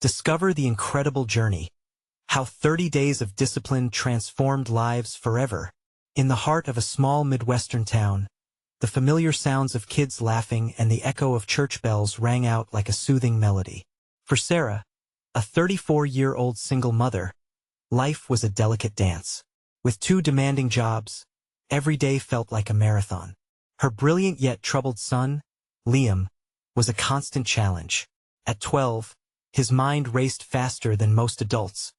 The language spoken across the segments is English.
Discover the incredible journey. How 30 days of discipline transformed lives forever. In the heart of a small Midwestern town, the familiar sounds of kids laughing and the echo of church bells rang out like a soothing melody. For Sarah, a 34-year-old single mother, life was a delicate dance. With 2 demanding jobs, every day felt like a marathon. Her brilliant yet troubled son, Liam, was a constant challenge. At 12, his mind raced faster than most adults,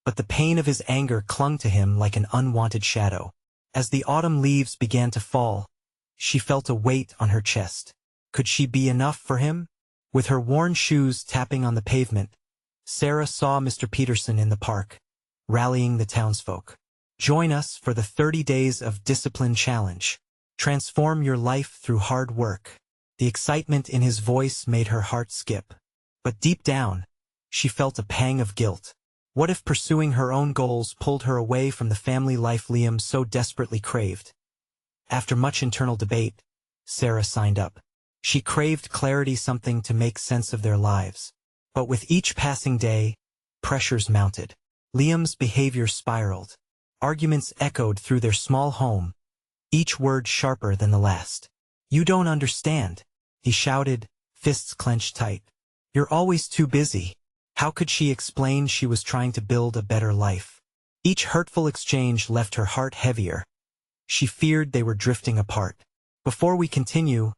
but the pain of his anger clung to him like an unwanted shadow. As the autumn leaves began to fall, she felt a weight on her chest. Could she be enough for him? With her worn shoes tapping on the pavement, Sarah saw Mr. Peterson in the park, rallying the townsfolk. Join us for the 30 Days of Discipline Challenge. Transform your life through hard work. The excitement in his voice made her heart skip. But deep down, she felt a pang of guilt. What if pursuing her own goals pulled her away from the family life Liam so desperately craved? After much internal debate, Sarah signed up. She craved clarity, something to make sense of their lives. But with each passing day, pressures mounted. Liam's behavior spiraled. Arguments echoed through their small home, each word sharper than the last. "You don't understand," he shouted, fists clenched tight. "You're always too busy." How could she explain she was trying to build a better life? Each hurtful exchange left her heart heavier. She feared they were drifting apart. Before we continue,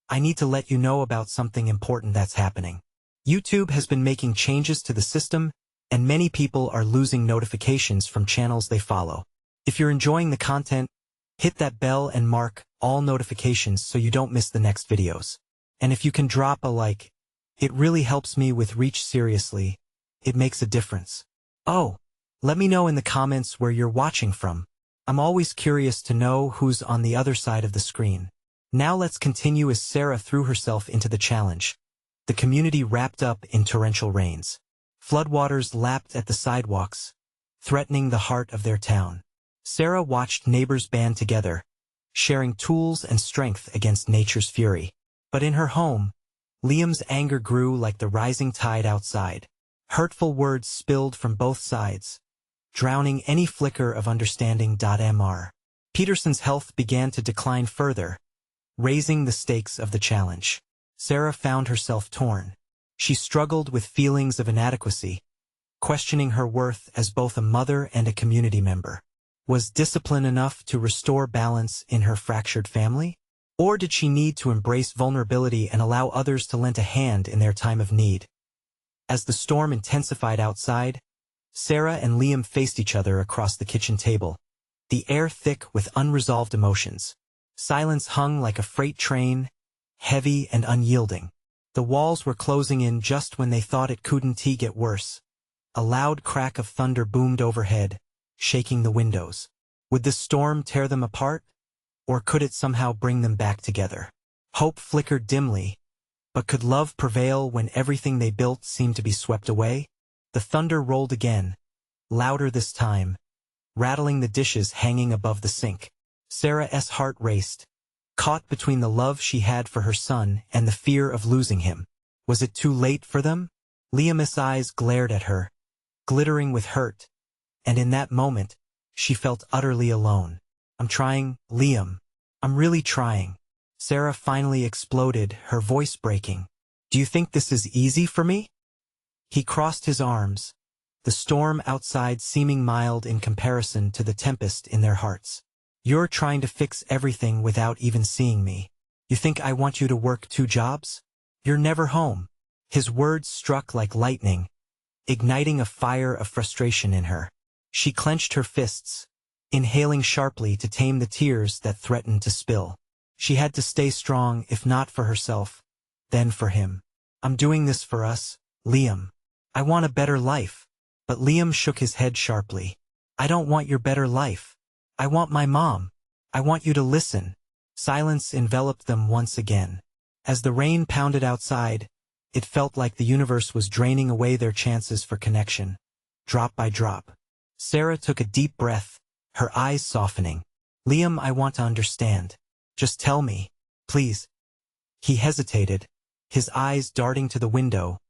I need to let you know about something important that's happening. YouTube has been making changes to the system, and many people are losing notifications from channels they follow. If you're enjoying the content, hit that bell and mark all notifications so you don't miss the next videos. And if you can drop a like, it really helps me with reach. Seriously, it makes a difference. Oh, let me know in the comments where you're watching from. I'm always curious to know who's on the other side of the screen. Now let's continue as Sarah threw herself into the challenge. The community wrapped up in torrential rains. Floodwaters lapped at the sidewalks, threatening the heart of their town. Sarah watched neighbors band together, sharing tools and strength against nature's fury. But in her home, Liam's anger grew like the rising tide outside. Hurtful words spilled from both sides, drowning any flicker of understanding. Mr. Peterson's health began to decline further, raising the stakes of the challenge. Sarah found herself torn. She struggled with feelings of inadequacy, questioning her worth as both a mother and a community member. Was discipline enough to restore balance in her fractured family? Or did she need to embrace vulnerability and allow others to lend a hand in their time of need? As the storm intensified outside, Sarah and Liam faced each other across the kitchen table, the air thick with unresolved emotions. Silence hung like a freight train, heavy and unyielding. The walls were closing in just when they thought it couldn't get worse. A loud crack of thunder boomed overhead, shaking the windows. Would this storm tear them apart? Or could it somehow bring them back together? Hope flickered dimly, but could love prevail when everything they built seemed to be swept away? The thunder rolled again, louder this time, rattling the dishes hanging above the sink. Sarah's heart raced, caught between the love she had for her son and the fear of losing him. Was it too late for them? Liam's eyes glared at her, glittering with hurt, and in that moment, she felt utterly alone. "I'm trying, Liam. I'm really trying." Sarah finally exploded, her voice breaking. "Do you think this is easy for me?" He crossed his arms, the storm outside seeming mild in comparison to the tempest in their hearts. "You're trying to fix everything without even seeing me. You think I want you to work 2 jobs? You're never home." His words struck like lightning, igniting a fire of frustration in her. She clenched her fists, inhaling sharply to tame the tears that threatened to spill. She had to stay strong, if not for herself, then for him. "I'm doing this for us, Liam. I want a better life." But Liam shook his head sharply. "I don't want your better life. I want my mom. I want you to listen." Silence enveloped them once again. As the rain pounded outside, it felt like the universe was draining away their chances for connection, drop by drop. Sarah took a deep breath, her eyes softening. "Liam, I want to understand. Just tell me, please." He hesitated, his eyes darting to the window,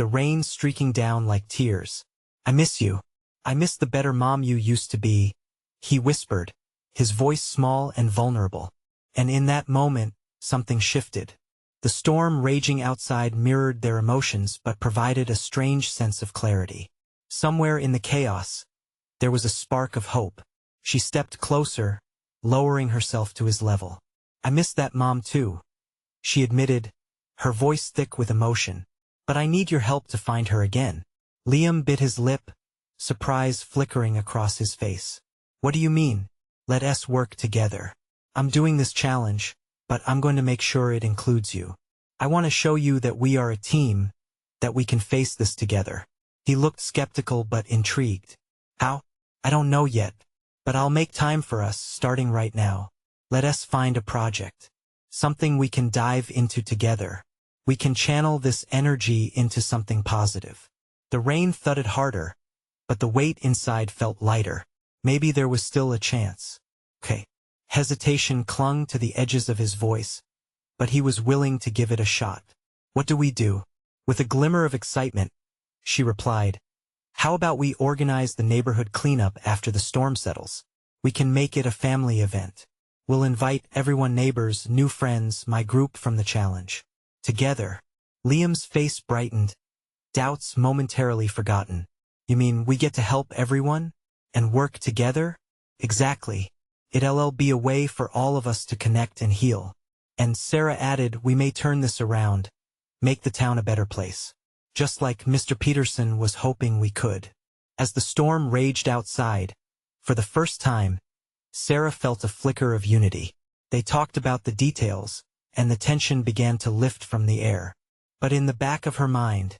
the rain streaking down like tears. "I miss you. I miss the better mom you used to be," he whispered, his voice small and vulnerable. And in that moment, something shifted. The storm raging outside mirrored their emotions but provided a strange sense of clarity. Somewhere in the chaos, there was a spark of hope. She stepped closer, lowering herself to his level. "I miss that mom too," she admitted, her voice thick with emotion. "But I need your help to find her again." Liam bit his lip, surprise flickering across his face. "What do you mean? Let us work together. I'm doing this challenge, but I'm going to make sure it includes you. I want to show you that we are a team, that we can face this together." He looked skeptical but intrigued. "How? I don't know yet, but I'll make time for us starting right now. Let us find a project. Something we can dive into together. We can channel this energy into something positive." The rain thudded harder, but the weight inside felt lighter. Maybe there was still a chance. Okay. Hesitation clung to the edges of his voice, but he was willing to give it a shot. "What do we do?" With a glimmer of excitement, she replied, "How about we organize the neighborhood cleanup after the storm settles? We can make it a family event. We'll invite everyone, neighbors, new friends, my group from the challenge. Together." Liam's face brightened, doubts momentarily forgotten. "You mean we get to help everyone? And work together?" "Exactly. It'll be a way for all of us to connect and heal." And Sarah added, "We may turn this around, make the town a better place. Just like Mr. Peterson was hoping we could." As the storm raged outside, for the first time, Sarah felt a flicker of unity. They talked about the details, and the tension began to lift from the air. But in the back of her mind,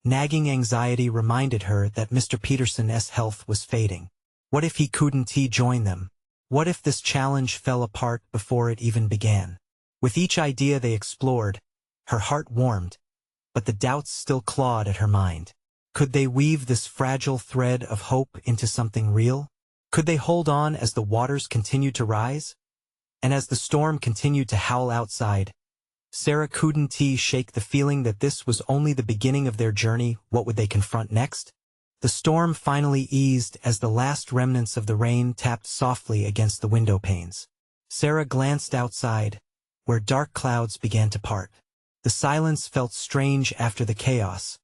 nagging anxiety reminded her that Mr. Peterson's health was fading. What if he couldn't join them? What if this challenge fell apart before it even began? With each idea they explored, her heart warmed, but the doubts still clawed at her mind. Could they weave this fragile thread of hope into something real? Could they hold on as the waters continued to rise? And as the storm continued to howl outside, Sarah couldn't shake the feeling that this was only the beginning of their journey. What would they confront next? The storm finally eased as the last remnants of the rain tapped softly against the window panes. Sarah glanced outside, where dark clouds began to part. The silence felt strange after the chaos,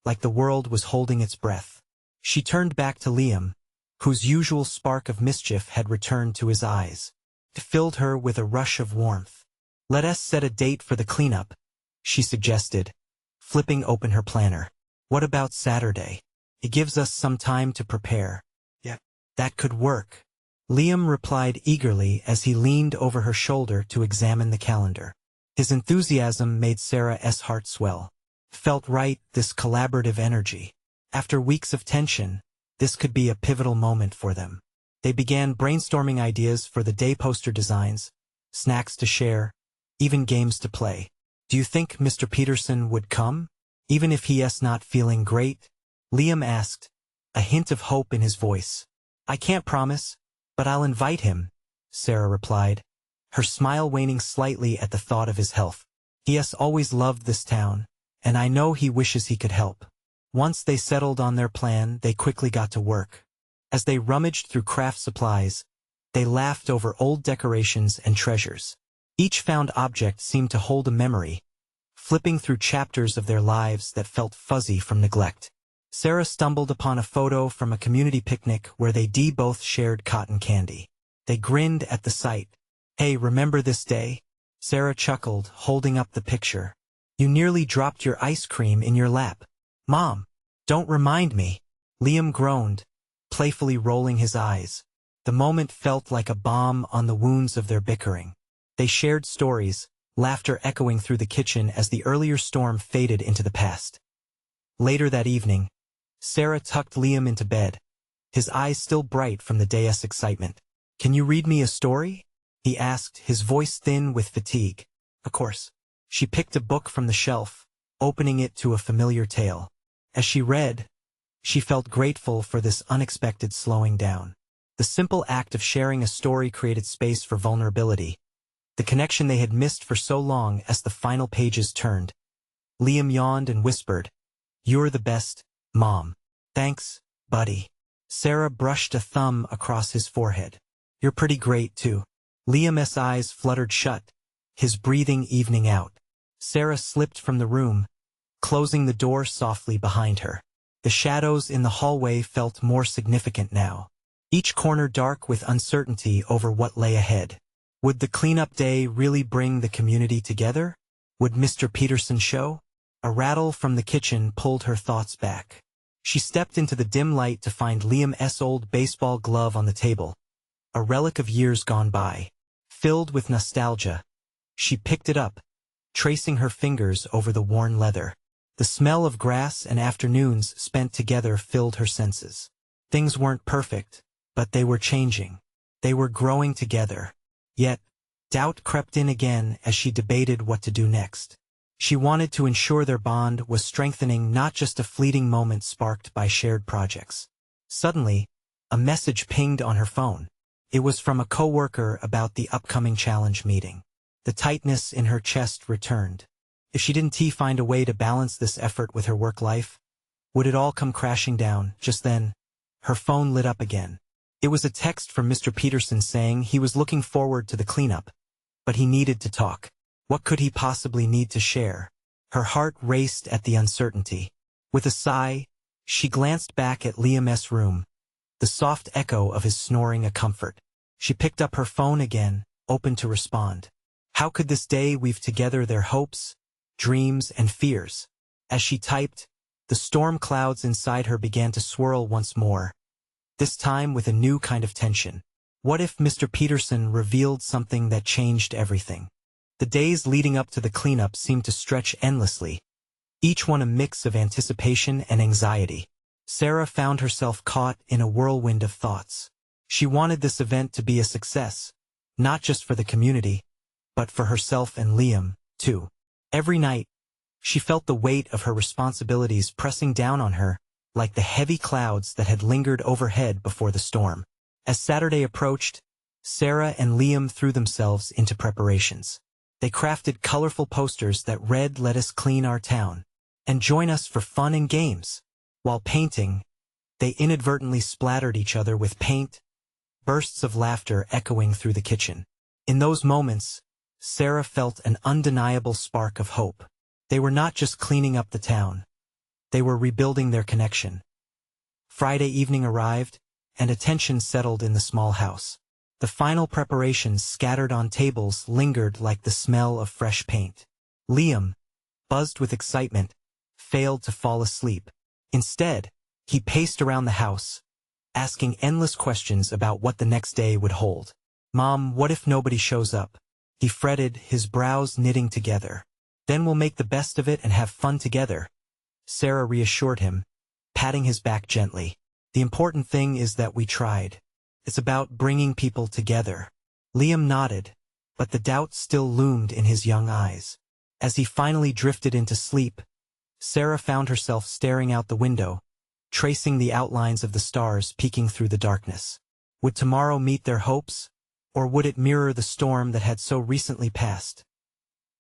like the world was holding its breath. She turned back to Liam, whose usual spark of mischief had returned to his eyes. It filled her with a rush of warmth. "Let us set a date for the cleanup," she suggested, flipping open her planner. "What about Saturday? It gives us some time to prepare." "Yeah, that could work," Liam replied eagerly as he leaned over her shoulder to examine the calendar. His enthusiasm made Sarah's heart swell. Felt right, this collaborative energy. After weeks of tension, this could be a pivotal moment for them. They began brainstorming ideas for the day: poster designs, snacks to share, even games to play. "Do you think Mr. Peterson would come, even if he's not feeling great?" Liam asked, a hint of hope in his voice. "I can't promise, but I'll invite him," Sarah replied, her smile waning slightly at the thought of his health. "He has always loved this town, and I know he wishes he could help." Once they settled on their plan, they quickly got to work. As they rummaged through craft supplies, they laughed over old decorations and treasures. Each found object seemed to hold a memory, flipping through chapters of their lives that felt fuzzy from neglect. Sarah stumbled upon a photo from a community picnic where they both shared cotton candy. They grinned at the sight. "Hey, remember this day?" Sarah chuckled, holding up the picture. "You nearly dropped your ice cream in your lap." "Mom, don't remind me," Liam groaned, playfully rolling his eyes. The moment felt like a balm on the wounds of their bickering. They shared stories, laughter echoing through the kitchen as the earlier storm faded into the past. Later that evening, Sarah tucked Liam into bed, his eyes still bright from the day's excitement. "Can you read me a story?" he asked, his voice thin with fatigue. "Of course." She picked a book from the shelf, opening it to a familiar tale. As she read, she felt grateful for this unexpected slowing down. The simple act of sharing a story created space for vulnerability, the connection they had missed for so long. As the final pages turned, Liam yawned and whispered, You're the best, Mom. Thanks, buddy. Sarah brushed a thumb across his forehead. You're pretty great, too. Liam's eyes fluttered shut, his breathing evening out. Sarah slipped from the room, closing the door softly behind her. The shadows in the hallway felt more significant now, each corner dark with uncertainty over what lay ahead. Would the cleanup day really bring the community together? Would Mr. Peterson show? A rattle from the kitchen pulled her thoughts back. She stepped into the dim light to find Liam's old baseball glove on the table, a relic of years gone by. Filled with nostalgia, she picked it up, tracing her fingers over the worn leather. The smell of grass and afternoons spent together filled her senses. Things weren't perfect, but they were changing. They were growing together. Yet, doubt crept in again as she debated what to do next. She wanted to ensure their bond was strengthening, not just a fleeting moment sparked by shared projects. Suddenly, a message pinged on her phone. It was from a coworker about the upcoming challenge meeting. The tightness in her chest returned. If she didn't find a way to balance this effort with her work life, would it all come crashing down? Just then, her phone lit up again. It was a text from Mr. Peterson saying he was looking forward to the cleanup, but he needed to talk. What could he possibly need to share? Her heart raced at the uncertainty. With a sigh, she glanced back at Liam's room, the soft echo of his snoring a comfort. She picked up her phone again, open to respond. How could this day weave together their hopes, dreams, and fears? As she typed, the storm clouds inside her began to swirl once more, this time with a new kind of tension. What if Mr. Peterson revealed something that changed everything? The days leading up to the cleanup seemed to stretch endlessly, each one a mix of anticipation and anxiety. Sarah found herself caught in a whirlwind of thoughts. She wanted this event to be a success, not just for the community, but for herself and Liam, too. Every night, she felt the weight of her responsibilities pressing down on her, like the heavy clouds that had lingered overhead before the storm. As Saturday approached, Sarah and Liam threw themselves into preparations. They crafted colorful posters that read, "Let us clean our town," and "Join us for fun and games." While painting, they inadvertently splattered each other with paint, bursts of laughter echoing through the kitchen. In those moments, Sarah felt an undeniable spark of hope. They were not just cleaning up the town. They were rebuilding their connection. Friday evening arrived, and attention settled in the small house. The final preparations scattered on tables lingered like the smell of fresh paint. Liam, buzzed with excitement, failed to fall asleep. Instead, he paced around the house, asking endless questions about what the next day would hold. "Mom, what if nobody shows up?" He fretted, his brows knitting together. "Then we'll make the best of it and have fun together," Sarah reassured him, patting his back gently. "The important thing is that we tried. It's about bringing people together." Liam nodded, but the doubt still loomed in his young eyes. As he finally drifted into sleep, Sarah found herself staring out the window, tracing the outlines of the stars peeking through the darkness. Would tomorrow meet their hopes, or would it mirror the storm that had so recently passed?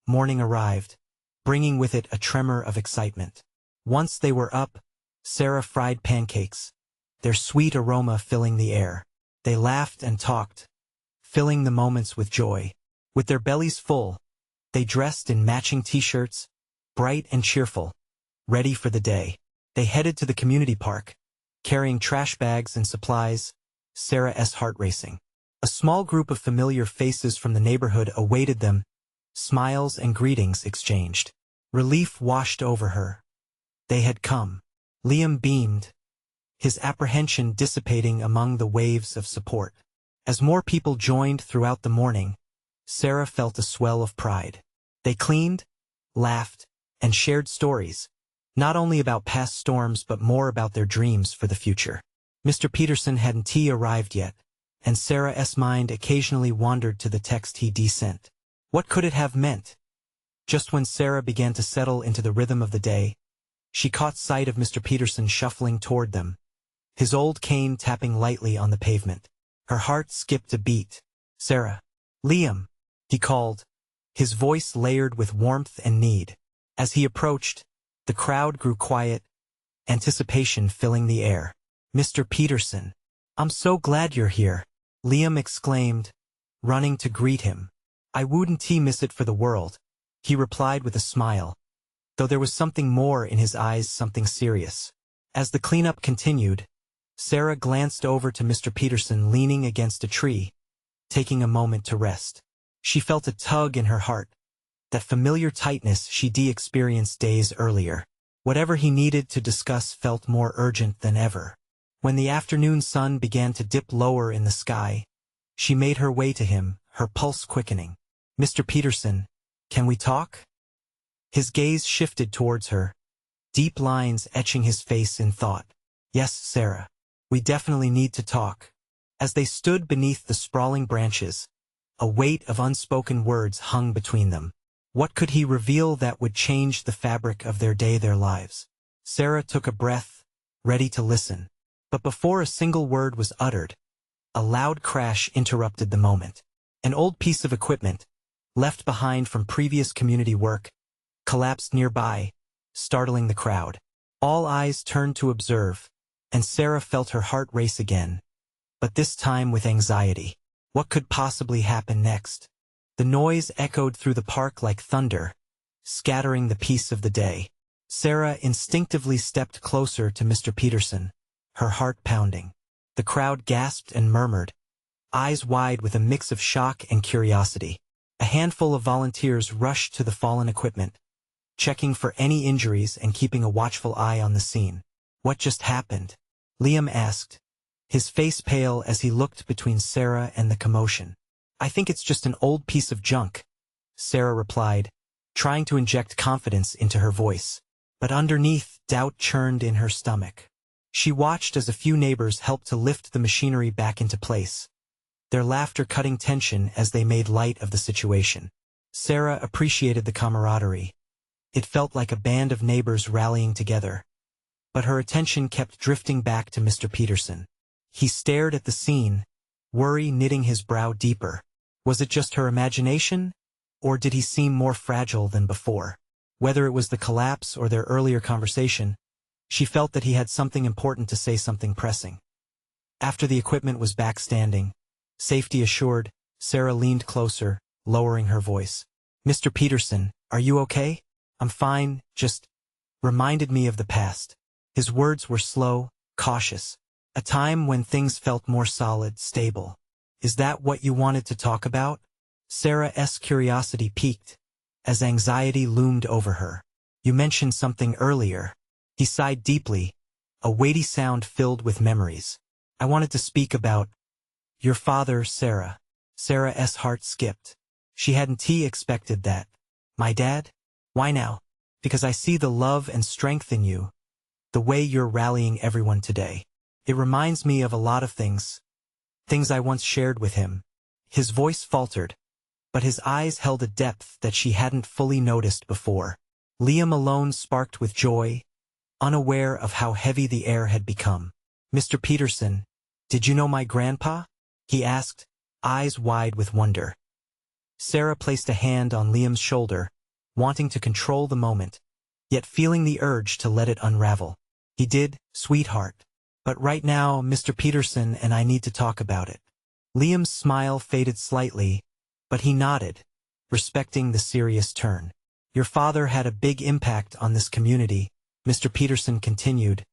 Morning arrived, bringing with it a tremor of excitement. Once they were up, Sarah fried pancakes, their sweet aroma filling the air. They laughed and talked, filling the moments with joy. With their bellies full, they dressed in matching t-shirts, bright and cheerful, ready for the day. They headed to the community park, carrying trash bags and supplies, Sarah's heart racing. A small group of familiar faces from the neighborhood awaited them, smiles and greetings exchanged. Relief washed over her. They had come. Liam beamed, his apprehension dissipating among the waves of support. As more people joined throughout the morning, Sarah felt a swell of pride. They cleaned, laughed, and shared stories, not only about past storms but more about their dreams for the future. Mr. Peterson hadn't arrived yet, and Sarah's mind occasionally wandered to the text he sent. What could it have meant? Just when Sarah began to settle into the rhythm of the day, she caught sight of Mr. Peterson shuffling toward them, his old cane tapping lightly on the pavement. Her heart skipped a beat. "Sarah." "Liam," he called, his voice layered with warmth and need. As he approached, the crowd grew quiet, anticipation filling the air. "Mr. Peterson, I'm so glad you're here," Liam exclaimed, running to greet him. "I wouldn't miss it for the world," he replied with a smile, though there was something more in his eyes, something serious. As the cleanup continued, Sarah glanced over to Mr. Peterson leaning against a tree, taking a moment to rest. She felt a tug in her heart, that familiar tightness she'd experienced days earlier. Whatever he needed to discuss felt more urgent than ever. When the afternoon sun began to dip lower in the sky, she made her way to him, her pulse quickening. "Mr. Peterson, can we talk?" His gaze shifted towards her, deep lines etching his face in thought. "Yes, Sarah. We definitely need to talk." As they stood beneath the sprawling branches, a weight of unspoken words hung between them. What could he reveal that would change the fabric of their lives? Sarah took a breath, ready to listen. But before a single word was uttered, a loud crash interrupted the moment. An old piece of equipment, left behind from previous community work, collapsed nearby, startling the crowd. All eyes turned to observe, and Sarah felt her heart race again, but this time with anxiety. What could possibly happen next? The noise echoed through the park like thunder, scattering the peace of the day. Sarah instinctively stepped closer to Mr. Peterson, her heart pounding. The crowd gasped and murmured, eyes wide with a mix of shock and curiosity. A handful of volunteers rushed to the fallen equipment, checking for any injuries and keeping a watchful eye on the scene. "What just happened?" Liam asked, his face pale as he looked between Sarah and the commotion. "I think it's just an old piece of junk," Sarah replied, trying to inject confidence into her voice. But underneath, doubt churned in her stomach. She watched as a few neighbors helped to lift the machinery back into place, their laughter cutting tension as they made light of the situation. Sarah appreciated the camaraderie. It felt like a band of neighbors rallying together. But her attention kept drifting back to Mr. Peterson. He stared at the scene, worry knitting his brow deeper. Was it just her imagination, or did he seem more fragile than before? Whether it was the collapse or their earlier conversation, she felt that he had something important to say, something pressing. After the equipment was back standing, safety assured, Sarah leaned closer, lowering her voice. "Mr. Peterson, are you okay?" "I'm fine, just reminded me of the past." His words were slow, cautious. "A time when things felt more solid, stable." "Is that what you wanted to talk about?" Sarah's curiosity piqued, as anxiety loomed over her. "You mentioned something earlier." He sighed deeply, a weighty sound filled with memories. "I wanted to speak about your father, Sarah." Sarah's heart skipped. She hadn't expected that. "My dad? Why now?" "Because I see the love and strength in you, the way you're rallying everyone today. It reminds me of a lot of things I once shared with him." His voice faltered, but his eyes held a depth that she hadn't fully noticed before. Liam alone sparked with joy, unaware of how heavy the air had become. "Mr. Peterson, did you know my grandpa?" he asked, eyes wide with wonder. Sarah placed a hand on Liam's shoulder, wanting to control the moment, yet feeling the urge to let it unravel. "He did, sweetheart. But right now, Mr. Peterson and I need to talk about it." Liam's smile faded slightly, but he nodded, respecting the serious turn. "Your father had a big impact on this community," Mr. Peterson continued,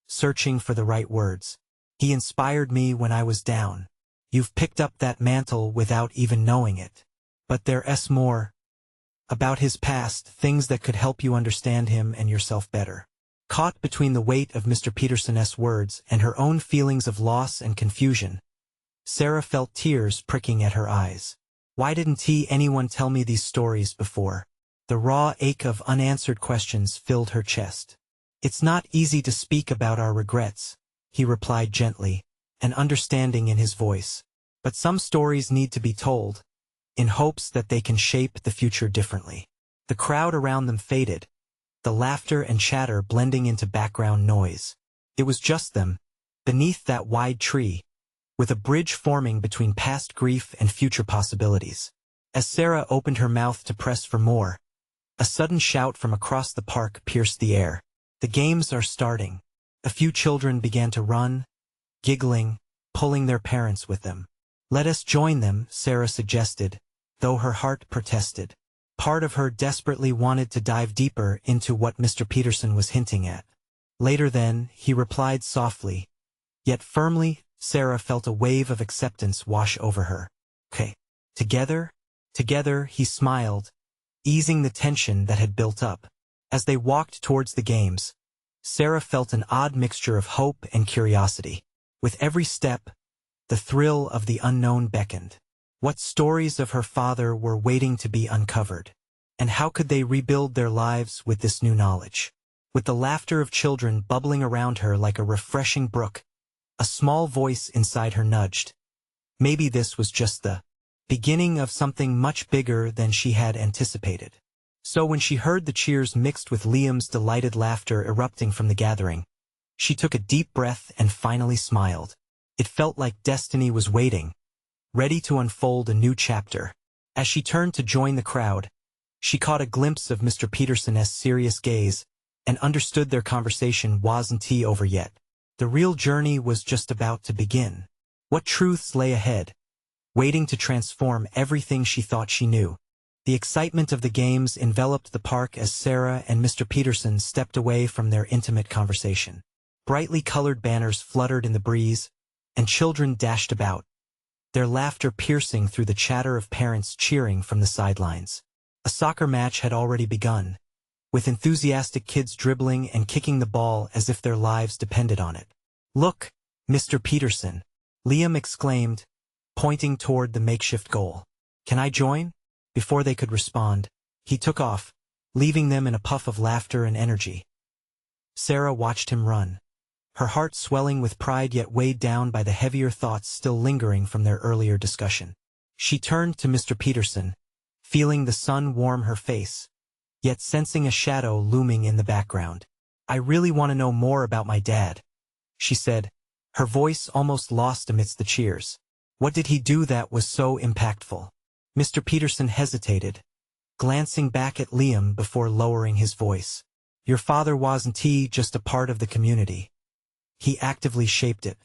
searching for the right words. "He inspired me when I was down. You've picked up that mantle without even knowing it. But there's more about his past, things that could help you understand him and yourself better." Caught between the weight of Mr. Peterson's words and her own feelings of loss and confusion, Sarah felt tears pricking at her eyes. Why didn't anyone tell me these stories before? The raw ache of unanswered questions filled her chest. "It's not easy to speak about our regrets," he replied gently, an understanding in his voice. "But some stories need to be told, in hopes that they can shape the future differently." The crowd around them faded, the laughter and chatter blending into background noise. It was just them, beneath that wide tree, with a bridge forming between past grief and future possibilities. As Sarah opened her mouth to press for more, a sudden shout from across the park pierced the air. "The games are starting." A few children began to run, giggling, pulling their parents with them. "Let us join them," Sarah suggested, though her heart protested. Part of her desperately wanted to dive deeper into what Mr. Peterson was hinting at. Later then, he replied softly, yet firmly. Sarah felt a wave of acceptance wash over her. "Okay. Together?" "Together," he smiled, easing the tension that had built up. As they walked towards the games, Sarah felt an odd mixture of hope and curiosity. With every step, the thrill of the unknown beckoned. What stories of her father were waiting to be uncovered? And how could they rebuild their lives with this new knowledge? With the laughter of children bubbling around her like a refreshing brook, a small voice inside her nudged. Maybe this was just the beginning of something much bigger than she had anticipated. So when she heard the cheers mixed with Liam's delighted laughter erupting from the gathering, she took a deep breath and finally smiled. It felt like destiny was waiting, ready to unfold a new chapter. As she turned to join the crowd, she caught a glimpse of Mr. Peterson's serious gaze and understood their conversation wasn't over yet. The real journey was just about to begin. What truths lay ahead, waiting to transform everything she thought she knew? The excitement of the games enveloped the park as Sarah and Mr. Peterson stepped away from their intimate conversation. Brightly colored banners fluttered in the breeze, and children dashed about, their laughter piercing through the chatter of parents cheering from the sidelines. A soccer match had already begun, with enthusiastic kids dribbling and kicking the ball as if their lives depended on it. "Look, Mr. Peterson," Liam exclaimed, pointing toward the makeshift goal. "Can I join?" Before they could respond, he took off, leaving them in a puff of laughter and energy. Sarah watched him run, her heart swelling with pride yet weighed down by the heavier thoughts still lingering from their earlier discussion. She turned to Mr. Peterson, feeling the sun warm her face, yet sensing a shadow looming in the background. "I really want to know more about my dad," she said, her voice almost lost amidst the cheers. "What did he do that was so impactful?" Mr. Peterson hesitated, glancing back at Liam before lowering his voice. "Your father wasn't just a part of the community. He actively shaped it.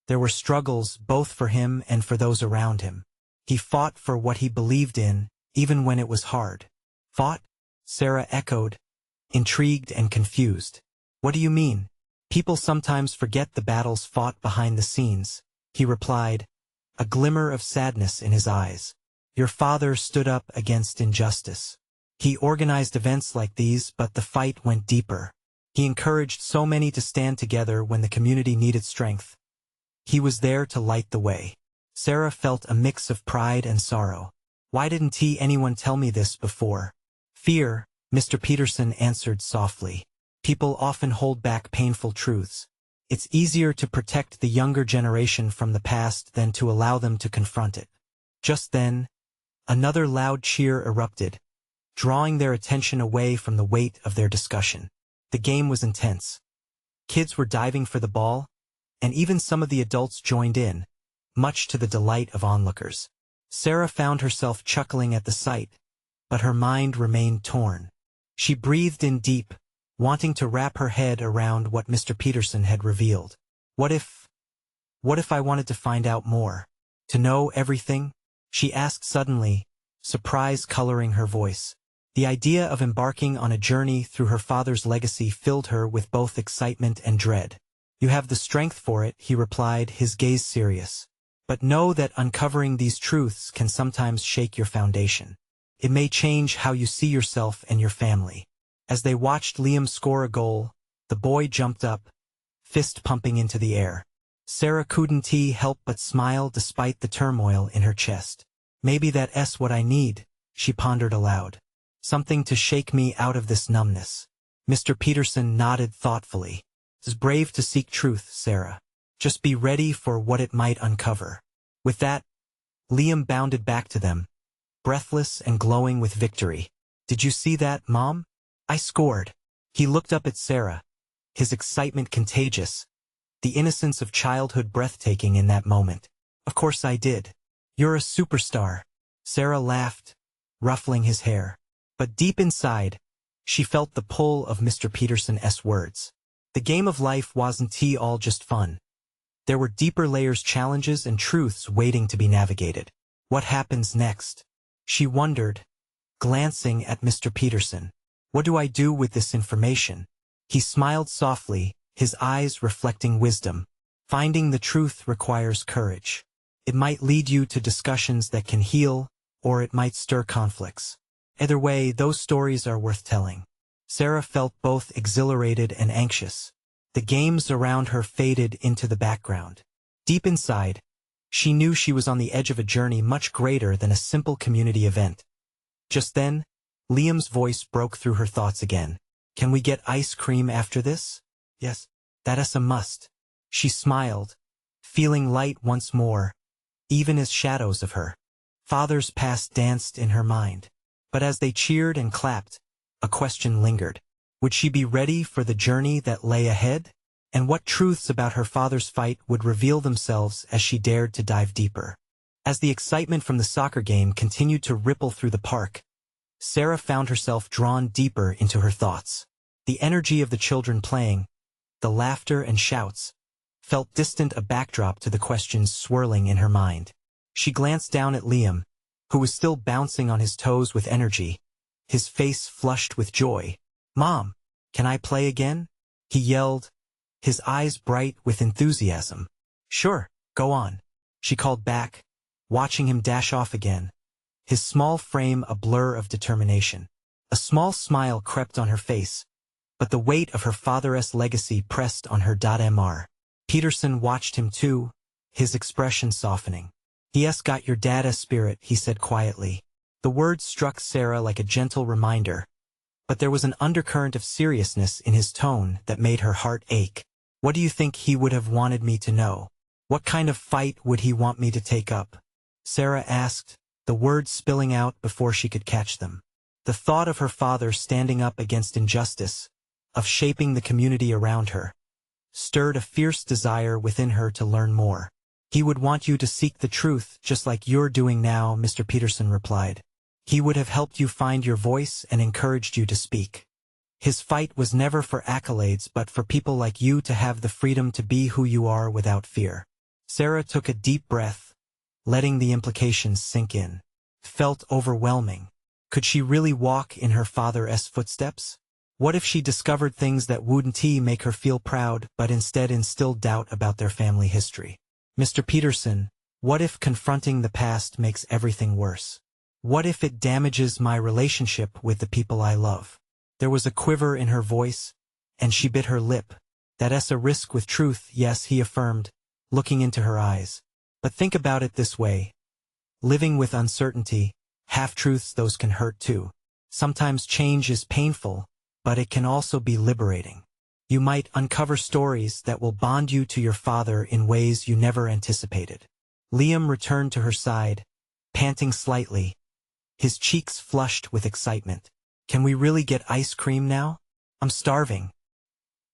There were struggles both for him and for those around him. He fought for what he believed in, even when it was hard." "Fought?" Sarah echoed, intrigued and confused. "What do you mean?" "People sometimes forget the battles fought behind the scenes," he replied, a glimmer of sadness in his eyes. "Your father stood up against injustice. He organized events like these, but the fight went deeper. He encouraged so many to stand together when the community needed strength. He was there to light the way." Sarah felt a mix of pride and sorrow. "Why didn't anyone tell me this before?" "Fear," Mr. Peterson answered softly. "People often hold back painful truths. It's easier to protect the younger generation from the past than to allow them to confront it." Just then, another loud cheer erupted, drawing their attention away from the weight of their discussion. The game was intense. Kids were diving for the ball, and even some of the adults joined in, much to the delight of onlookers. Sarah found herself chuckling at the sight, but her mind remained torn. She breathed in deep, wanting to wrap her head around what Mr. Peterson had revealed. What if I wanted to find out more? To know everything? She asked suddenly, surprise coloring her voice. The idea of embarking on a journey through her father's legacy filled her with both excitement and dread. "You have the strength for it," he replied, his gaze serious. "But know that uncovering these truths can sometimes shake your foundation. It may change how you see yourself and your family." As they watched Liam score a goal, the boy jumped up, fist pumping into the air. Sarah couldn't help but smile despite the turmoil in her chest. "Maybe that's what I need," she pondered aloud. "Something to shake me out of this numbness." Mr. Peterson nodded thoughtfully. "It's brave to seek truth, Sarah. Just be ready for what it might uncover." With that, Liam bounded back to them, breathless and glowing with victory. "Did you see that, Mom? I scored." He looked up at Sarah, his excitement contagious, the innocence of childhood breathtaking in that moment. "Of course I did. You're a superstar." Sarah laughed, ruffling his hair. But deep inside, she felt the pull of Mr. Peterson's words. The game of life wasn't all just fun. There were deeper layers, challenges, and truths waiting to be navigated. What happens next? She wondered, glancing at Mr. Peterson. What do I do with this information? He smiled softly, his eyes reflecting wisdom. Finding the truth requires courage. It might lead you to discussions that can heal, or it might stir conflicts. Either way, those stories are worth telling. Sarah felt both exhilarated and anxious. The games around her faded into the background. Deep inside, she knew she was on the edge of a journey much greater than a simple community event. Just then, Liam's voice broke through her thoughts again. Can we get ice cream after this? Yes, that's a must. She smiled, feeling light once more, even as shadows of her father's past danced in her mind. But as they cheered and clapped, a question lingered. Would she be ready for the journey that lay ahead? And what truths about her father's fight would reveal themselves as she dared to dive deeper? As the excitement from the soccer game continued to ripple through the park, Sarah found herself drawn deeper into her thoughts. The energy of the children playing, the laughter and shouts, felt distant, a backdrop to the questions swirling in her mind. She glanced down at Liam, who was still bouncing on his toes with energy, his face flushed with joy. "Mom, can I play again?" he yelled, his eyes bright with enthusiasm. "Sure, go on," she called back, watching him dash off again, his small frame a blur of determination. A small smile crept on her face, but the weight of her father's legacy pressed on her. Mr. Peterson watched him too, his expression softening. "He's got your dad's spirit," he said quietly. The words struck Sarah like a gentle reminder, but there was an undercurrent of seriousness in his tone that made her heart ache. "What do you think he would have wanted me to know? What kind of fight would he want me to take up?" Sarah asked, the words spilling out before she could catch them. The thought of her father standing up against injustice, of shaping the community around her, stirred a fierce desire within her to learn more. "He would want you to seek the truth just like you're doing now," Mr. Peterson replied. "He would have helped you find your voice and encouraged you to speak. His fight was never for accolades but for people like you to have the freedom to be who you are without fear." Sarah took a deep breath, letting the implications sink in. It felt overwhelming. Could she really walk in her father's footsteps? What if she discovered things that wouldn't make her feel proud but instead instilled doubt about their family history? "Mr. Peterson, what if confronting the past makes everything worse? What if it damages my relationship with the people I love?" There was a quiver in her voice, and she bit her lip. "That's a risk with truth, yes," he affirmed, looking into her eyes. "But think about it this way. Living with uncertainty, half-truths, those can hurt too. Sometimes change is painful, but it can also be liberating. You might uncover stories that will bond you to your father in ways you never anticipated." Liam returned to her side, panting slightly, his cheeks flushed with excitement. "Can we really get ice cream now? I'm starving."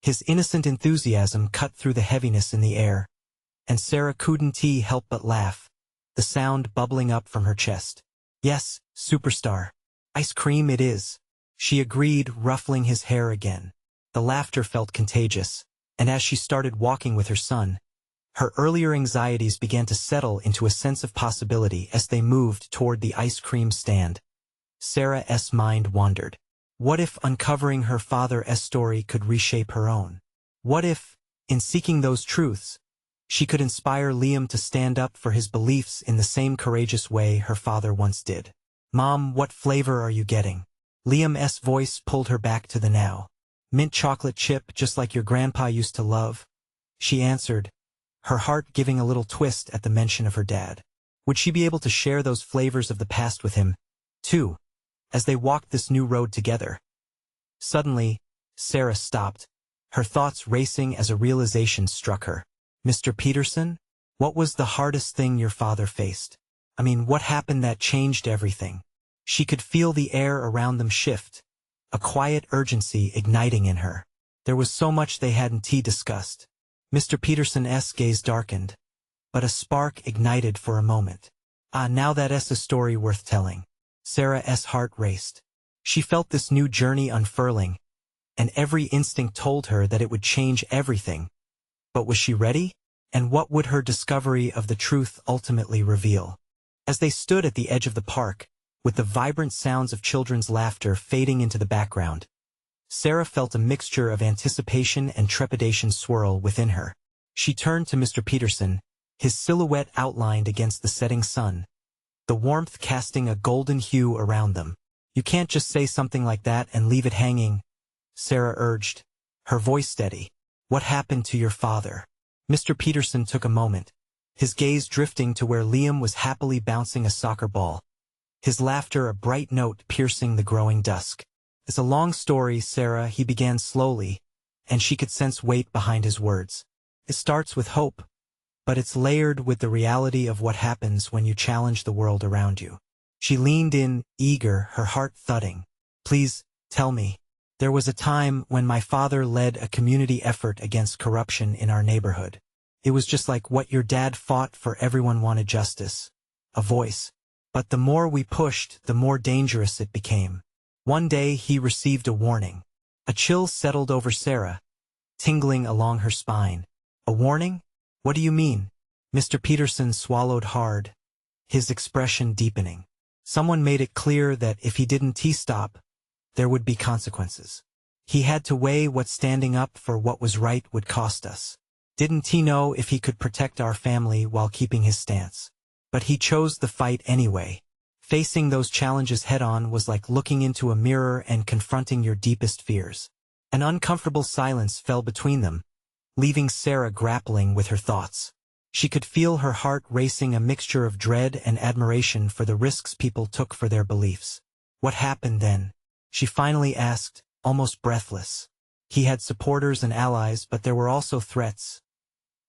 His innocent enthusiasm cut through the heaviness in the air, and Sarah couldn't help but laugh, the sound bubbling up from her chest. "Yes, superstar. Ice cream it is," she agreed, ruffling his hair again. The laughter felt contagious, and as she started walking with her son, her earlier anxieties began to settle into a sense of possibility as they moved toward the ice cream stand. Sarah's mind wandered. What if uncovering her father's story could reshape her own? What if, in seeking those truths, she could inspire Liam to stand up for his beliefs in the same courageous way her father once did? "Mom, what flavor are you getting?" Liam's voice pulled her back to the now. "Mint chocolate chip, just like your grandpa used to love," she answered, her heart giving a little twist at the mention of her dad. Would she be able to share those flavors of the past with him, too, as they walked this new road together? Suddenly, Sarah stopped, her thoughts racing as a realization struck her. "Mr. Peterson, what was the hardest thing your father faced? I mean, what happened that changed everything?" She could feel the air around them shift, a quiet urgency igniting in her. There was so much they hadn't discussed. Mr. Peterson's gaze darkened, but a spark ignited for a moment. Now that's a story worth telling. Sarah's heart raced. She felt this new journey unfurling, and every instinct told her that it would change everything. But was she ready? And what would her discovery of the truth ultimately reveal? As they stood at the edge of the park, with the vibrant sounds of children's laughter fading into the background, Sarah felt a mixture of anticipation and trepidation swirl within her. She turned to Mr. Peterson, his silhouette outlined against the setting sun, the warmth casting a golden hue around them. "You can't just say something like that and leave it hanging," Sarah urged, her voice steady. "What happened to your father?" Mr. Peterson took a moment, his gaze drifting to where Liam was happily bouncing a soccer ball, his laughter a bright note piercing the growing dusk. "It's a long story, Sarah," he began slowly, and she could sense weight behind his words. "It starts with hope, but it's layered with the reality of what happens when you challenge the world around you." She leaned in, eager, her heart thudding. "Please, tell me." "There was a time when my father led a community effort against corruption in our neighborhood. It was just like what your dad fought for. Everyone wanted justice, a voice. But the more we pushed, the more dangerous it became. One day he received a warning." A chill settled over Sarah, tingling along her spine. "A warning? What do you mean?" Mr. Peterson swallowed hard, his expression deepening. "Someone made it clear that if he didn't stop, there would be consequences. He had to weigh what standing up for what was right would cost us. Didn't he know if he could protect our family while keeping his stance? But he chose the fight anyway. Facing those challenges head-on was like looking into a mirror and confronting your deepest fears." An uncomfortable silence fell between them, leaving Sarah grappling with her thoughts. She could feel her heart racing, a mixture of dread and admiration for the risks people took for their beliefs. "What happened then?" she finally asked, almost breathless. "He had supporters and allies, but there were also threats.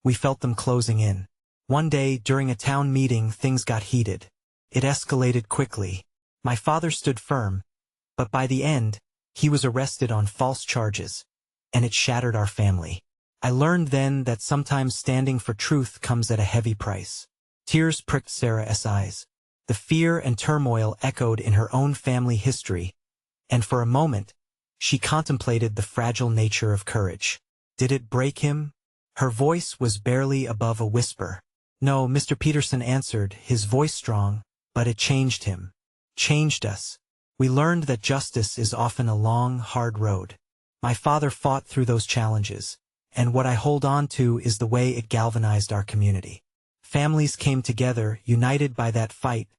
We felt them closing in. One day, during a town meeting, things got heated. It escalated quickly. My father stood firm, but by the end, he was arrested on false charges, and it shattered our family. I learned then that sometimes standing for truth comes at a heavy price." Tears pricked Sarah's eyes. The fear and turmoil echoed in her own family history, and for a moment, she contemplated the fragile nature of courage. Did it break him? Her voice was barely above a whisper. "No," Mr. Peterson answered, his voice strong, "but it changed him. Changed us. We learned that justice is often a long, hard road. My father fought through those challenges, and what I hold on to is the way it galvanized our community. Families came together, united by that fight,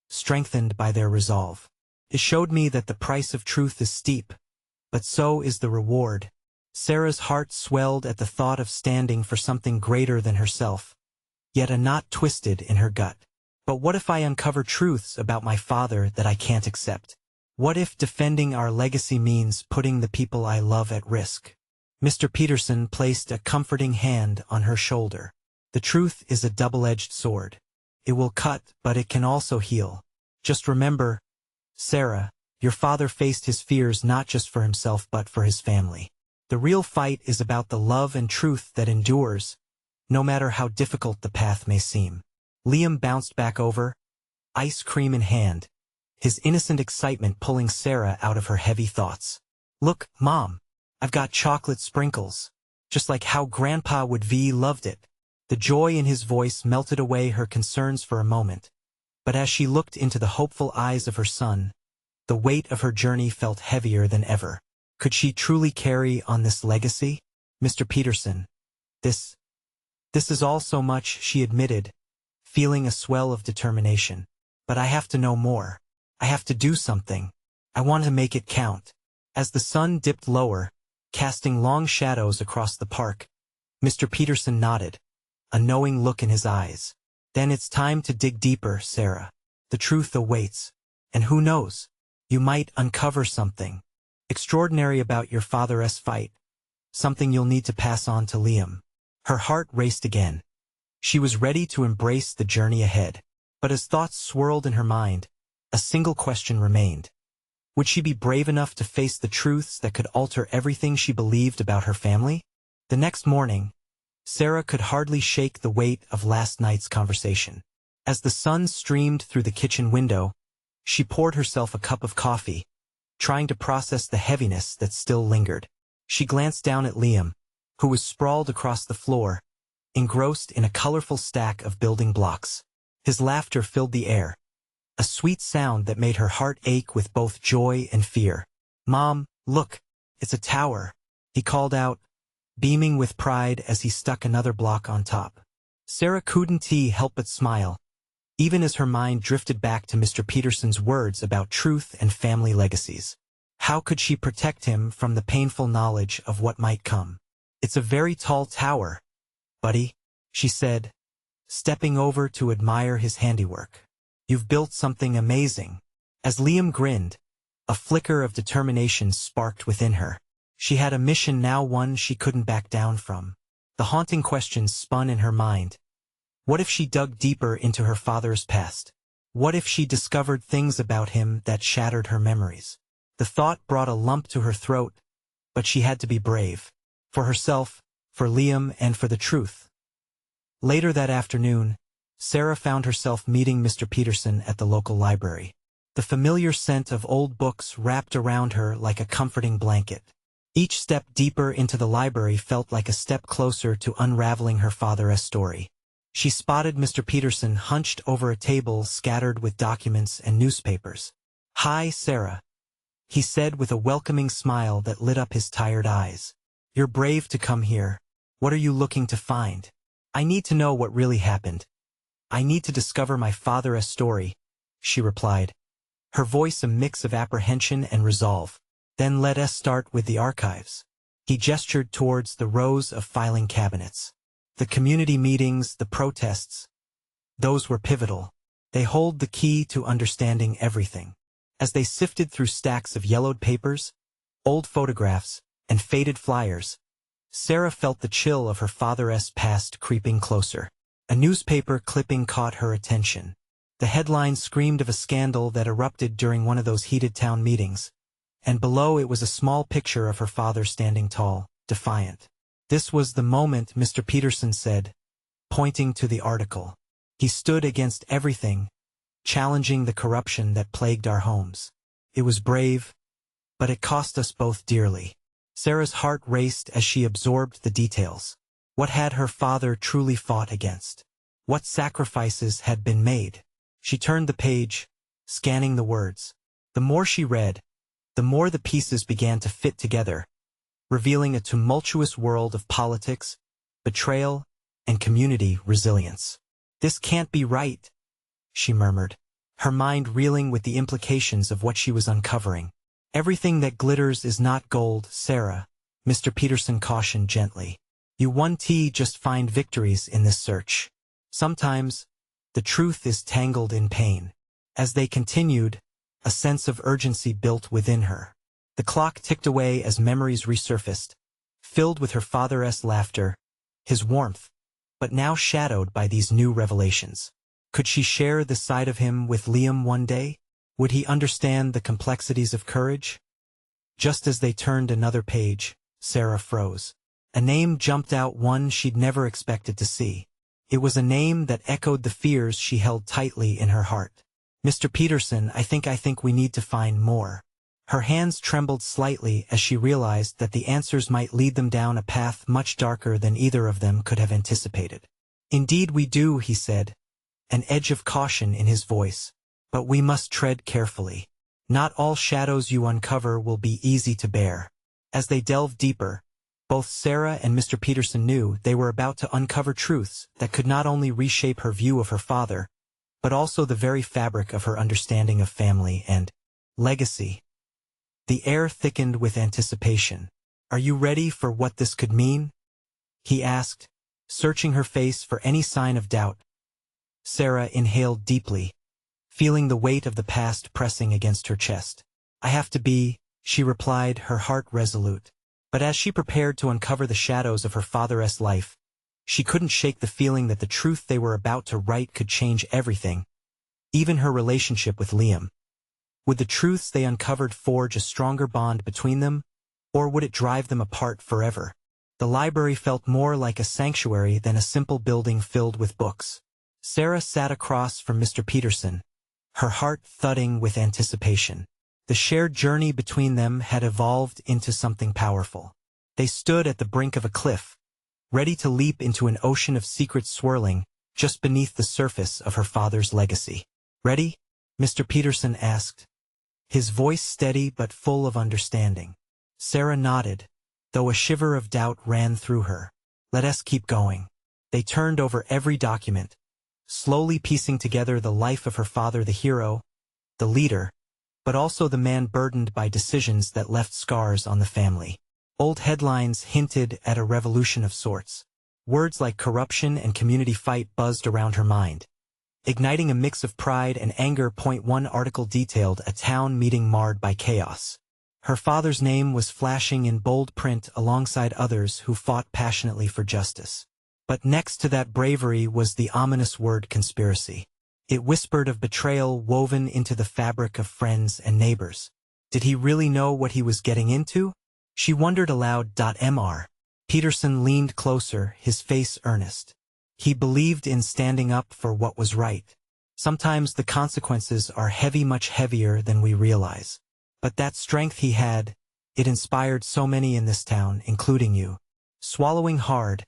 strengthened by their resolve. It showed me that the price of truth is steep, but so is the reward." Sarah's heart swelled at the thought of standing for something greater than herself, yet a knot twisted in her gut. "But what if I uncover truths about my father that I can't accept? What if defending our legacy means putting the people I love at risk?" Mr. Peterson placed a comforting hand on her shoulder. "The truth is a double-edged sword. It will cut, but it can also heal. Just remember, Sarah, your father faced his fears not just for himself but for his family. The real fight is about the love and truth that endures, no matter how difficult the path may seem." Liam bounced back over, ice cream in hand, his innocent excitement pulling Sarah out of her heavy thoughts. "Look, Mom, I've got chocolate sprinkles, just like how Grandpa would loved it." The joy in his voice melted away her concerns for a moment, but as she looked into the hopeful eyes of her son, the weight of her journey felt heavier than ever. Could she truly carry on this legacy? "Mr. Peterson, this is all so much," she admitted, feeling a swell of determination. "But I have to know more. I have to do something. I want to make it count." As the sun dipped lower, casting long shadows across the park, Mr. Peterson nodded, a knowing look in his eyes. "Then it's time to dig deeper, Sarah. The truth awaits. And who knows? You might uncover something extraordinary about your father's fight, something you'll need to pass on to Liam." Her heart raced again. She was ready to embrace the journey ahead. But as thoughts swirled in her mind, a single question remained. Would she be brave enough to face the truths that could alter everything she believed about her family? The next morning, Sarah could hardly shake the weight of last night's conversation. As the sun streamed through the kitchen window, she poured herself a cup of coffee, trying to process the heaviness that still lingered. She glanced down at Liam, who was sprawled across the floor, engrossed in a colorful stack of building blocks. His laughter filled the air, a sweet sound that made her heart ache with both joy and fear. "Mom, look, it's a tower," he called out, beaming with pride as he stuck another block on top. Sarah couldn't help but smile, even as her mind drifted back to Mr. Peterson's words about truth and family legacies. How could she protect him from the painful knowledge of what might come? "It's a very tall tower, buddy," she said, stepping over to admire his handiwork. "You've built something amazing." As Liam grinned, a flicker of determination sparked within her. She had a mission now, one she couldn't back down from. The haunting questions spun in her mind. What if she dug deeper into her father's past? What if she discovered things about him that shattered her memories? The thought brought a lump to her throat, but she had to be brave. For herself, for Liam, and for the truth. Later that afternoon, Sarah found herself meeting Mr. Peterson at the local library. The familiar scent of old books wrapped around her like a comforting blanket. Each step deeper into the library felt like a step closer to unraveling her father's story. She spotted Mr. Peterson hunched over a table scattered with documents and newspapers. "Hi, Sarah," he said with a welcoming smile that lit up his tired eyes. "You're brave to come here. What are you looking to find?" "I need to know what really happened. I need to discover my father's story," she replied, her voice a mix of apprehension and resolve. "Then let us start with the archives." He gestured towards the rows of filing cabinets. The community meetings, the protests, those were pivotal. They hold the key to understanding everything. As they sifted through stacks of yellowed papers, old photographs, and faded flyers, Sarah felt the chill of her father's past creeping closer. A newspaper clipping caught her attention. The headline screamed of a scandal that erupted during one of those heated town meetings, and below it was a small picture of her father standing tall, defiant. "This was the moment," Mr. Peterson said, pointing to the article. "He stood against everything, challenging the corruption that plagued our homes. It was brave, but it cost us both dearly." Sarah's heart raced as she absorbed the details. What had her father truly fought against? What sacrifices had been made? She turned the page, scanning the words. The more she read, the more the pieces began to fit together, revealing a tumultuous world of politics, betrayal, and community resilience. "This can't be right," she murmured, her mind reeling with the implications of what she was uncovering. "Everything that glitters is not gold, Sarah," Mr. Peterson cautioned gently. "You won't just find victories in this search. Sometimes, the truth is tangled in pain." As they continued, a sense of urgency built within her. The clock ticked away as memories resurfaced, filled with her father's laughter, his warmth, but now shadowed by these new revelations. Could she share this side of him with Liam one day? Would he understand the complexities of courage? Just as they turned another page, Sarah froze. A name jumped out, one she'd never expected to see. It was a name that echoed the fears she held tightly in her heart. "Mr. Peterson, I think we need to find more." Her hands trembled slightly as she realized that the answers might lead them down a path much darker than either of them could have anticipated. "Indeed we do," he said, an edge of caution in his voice. "But we must tread carefully. Not all shadows you uncover will be easy to bear." As they delved deeper, both Sarah and Mr. Peterson knew they were about to uncover truths that could not only reshape her view of her father, but also the very fabric of her understanding of family and legacy. The air thickened with anticipation. "Are you ready for what this could mean?" he asked, searching her face for any sign of doubt. Sarah inhaled deeply, feeling the weight of the past pressing against her chest. "I have to be," she replied, her heart resolute. But as she prepared to uncover the shadows of her father's life, she couldn't shake the feeling that the truth they were about to write could change everything, even her relationship with Liam. Would the truths they uncovered forge a stronger bond between them, or would it drive them apart forever? The library felt more like a sanctuary than a simple building filled with books. Sarah sat across from Mr. Peterson, her heart thudding with anticipation. The shared journey between them had evolved into something powerful. They stood at the brink of a cliff, ready to leap into an ocean of secrets swirling just beneath the surface of her father's legacy. "Ready?" Mr. Peterson asked, his voice steady but full of understanding. Sarah nodded, though a shiver of doubt ran through her. "Let us keep going." They turned over every document, slowly piecing together the life of her father, the hero, the leader, but also the man burdened by decisions that left scars on the family. Old headlines hinted at a revolution of sorts. Words like corruption and community fight buzzed around her mind, igniting a mix of pride and anger. One article detailed a town meeting marred by chaos. Her father's name was flashing in bold print alongside others who fought passionately for justice. But next to that bravery was the ominous word conspiracy. It whispered of betrayal woven into the fabric of friends and neighbors. Did he really know what he was getting into? She wondered aloud. Mr. Peterson leaned closer, his face earnest. He believed in standing up for what was right. Sometimes the consequences are heavy, much heavier than we realize. But that strength he had, it inspired so many in this town, including you. Swallowing hard,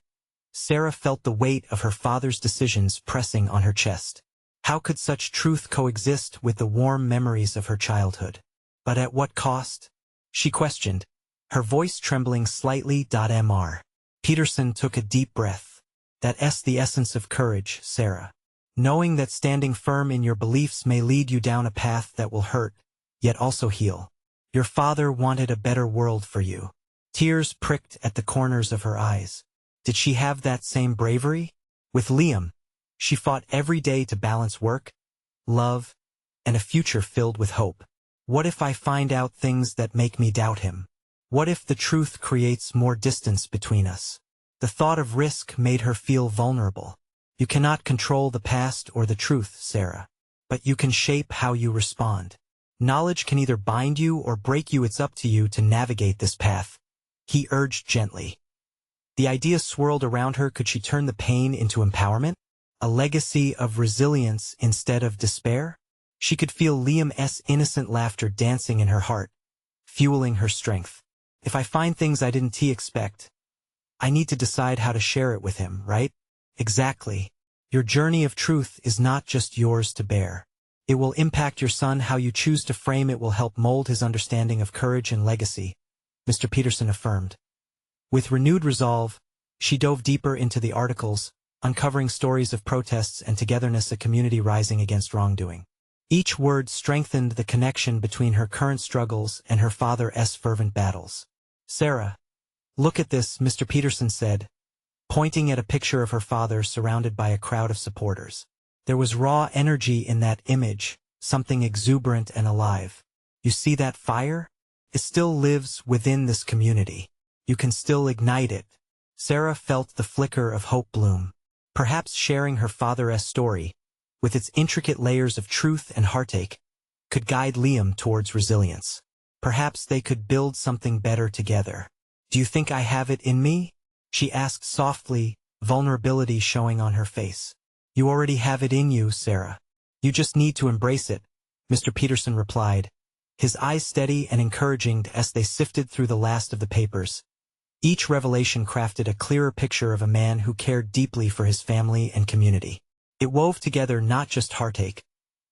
Sarah felt the weight of her father's decisions pressing on her chest. How could such truth coexist with the warm memories of her childhood? But at what cost? She questioned, her voice trembling slightly. Mr. Peterson took a deep breath. That's the essence of courage, Sarah. Knowing that standing firm in your beliefs may lead you down a path that will hurt, yet also heal. Your father wanted a better world for you. Tears pricked at the corners of her eyes. Did she have that same bravery? With Liam, she fought every day to balance work, love, and a future filled with hope. What if I find out things that make me doubt him? What if the truth creates more distance between us? The thought of risk made her feel vulnerable. You cannot control the past or the truth, Sarah, but you can shape how you respond. Knowledge can either bind you or break you. It's up to you to navigate this path, he urged gently. The idea swirled around her. Could she turn the pain into empowerment? A legacy of resilience instead of despair? She could feel Liam's innocent laughter dancing in her heart, fueling her strength. If I find things I didn't expect, I need to decide how to share it with him, right? Exactly. Your journey of truth is not just yours to bear. It will impact your son. How you choose to frame it will help mold his understanding of courage and legacy, Mr. Peterson affirmed. With renewed resolve, she dove deeper into the articles, uncovering stories of protests and togetherness, a community rising against wrongdoing. Each word strengthened the connection between her current struggles and her father's fervent battles. Sarah, look at this, Mr. Peterson said, pointing at a picture of her father surrounded by a crowd of supporters. There was raw energy in that image, something exuberant and alive. You see that fire? It still lives within this community. You can still ignite it. Sarah felt the flicker of hope bloom. Perhaps sharing her father's story, with its intricate layers of truth and heartache, could guide Liam towards resilience. Perhaps they could build something better together. Do you think I have it in me? She asked softly, vulnerability showing on her face. You already have it in you, Sarah. You just need to embrace it, Mr. Peterson replied, his eyes steady and encouraging as they sifted through the last of the papers. Each revelation crafted a clearer picture of a man who cared deeply for his family and community. It wove together not just heartache,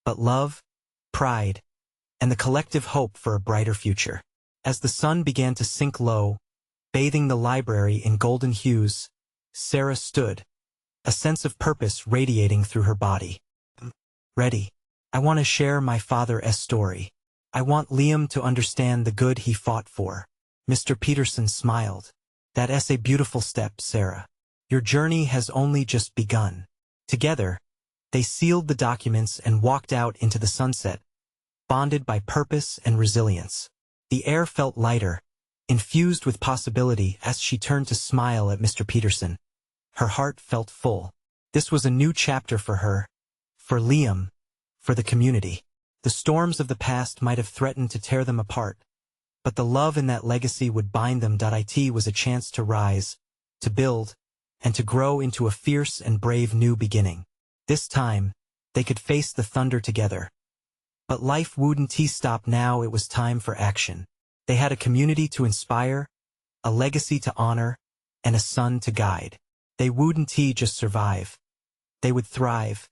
but love, pride, and the collective hope for a brighter future. As the sun began to sink low, bathing the library in golden hues, Sarah stood, a sense of purpose radiating through her body. Ready. I want to share my father's story. I want Liam to understand the good he fought for. Mr. Peterson smiled. That's a beautiful step, Sarah. Your journey has only just begun. Together, they sealed the documents and walked out into the sunset, bonded by purpose and resilience. The air felt lighter, infused with possibility as she turned to smile at Mr. Peterson. Her heart felt full. This was a new chapter for her, for Liam, for the community. The storms of the past might have threatened to tear them apart, but the love in that legacy would bind them. It was a chance to rise, to build, and to grow into a fierce and brave new beginning. This time, they could face the thunder together. But life wouldn't stop now. It was time for action. They had a community to inspire, a legacy to honor, and a son to guide. They wouldn't just survive. They would thrive.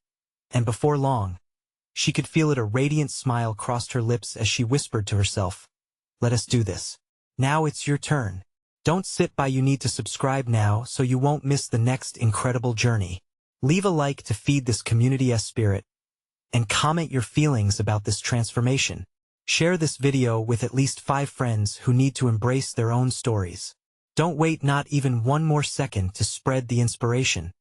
And before long, she could feel it. A radiant smile crossed her lips as she whispered to herself, "Let us do this. Now it's your turn. Don't sit by. You need to subscribe now so you won't miss the next incredible journey. Leave a like to feed this community's spirit, and comment your feelings about this transformation. Share this video with at least 5 friends who need to embrace their own stories. Don't wait not even one more second to spread the inspiration.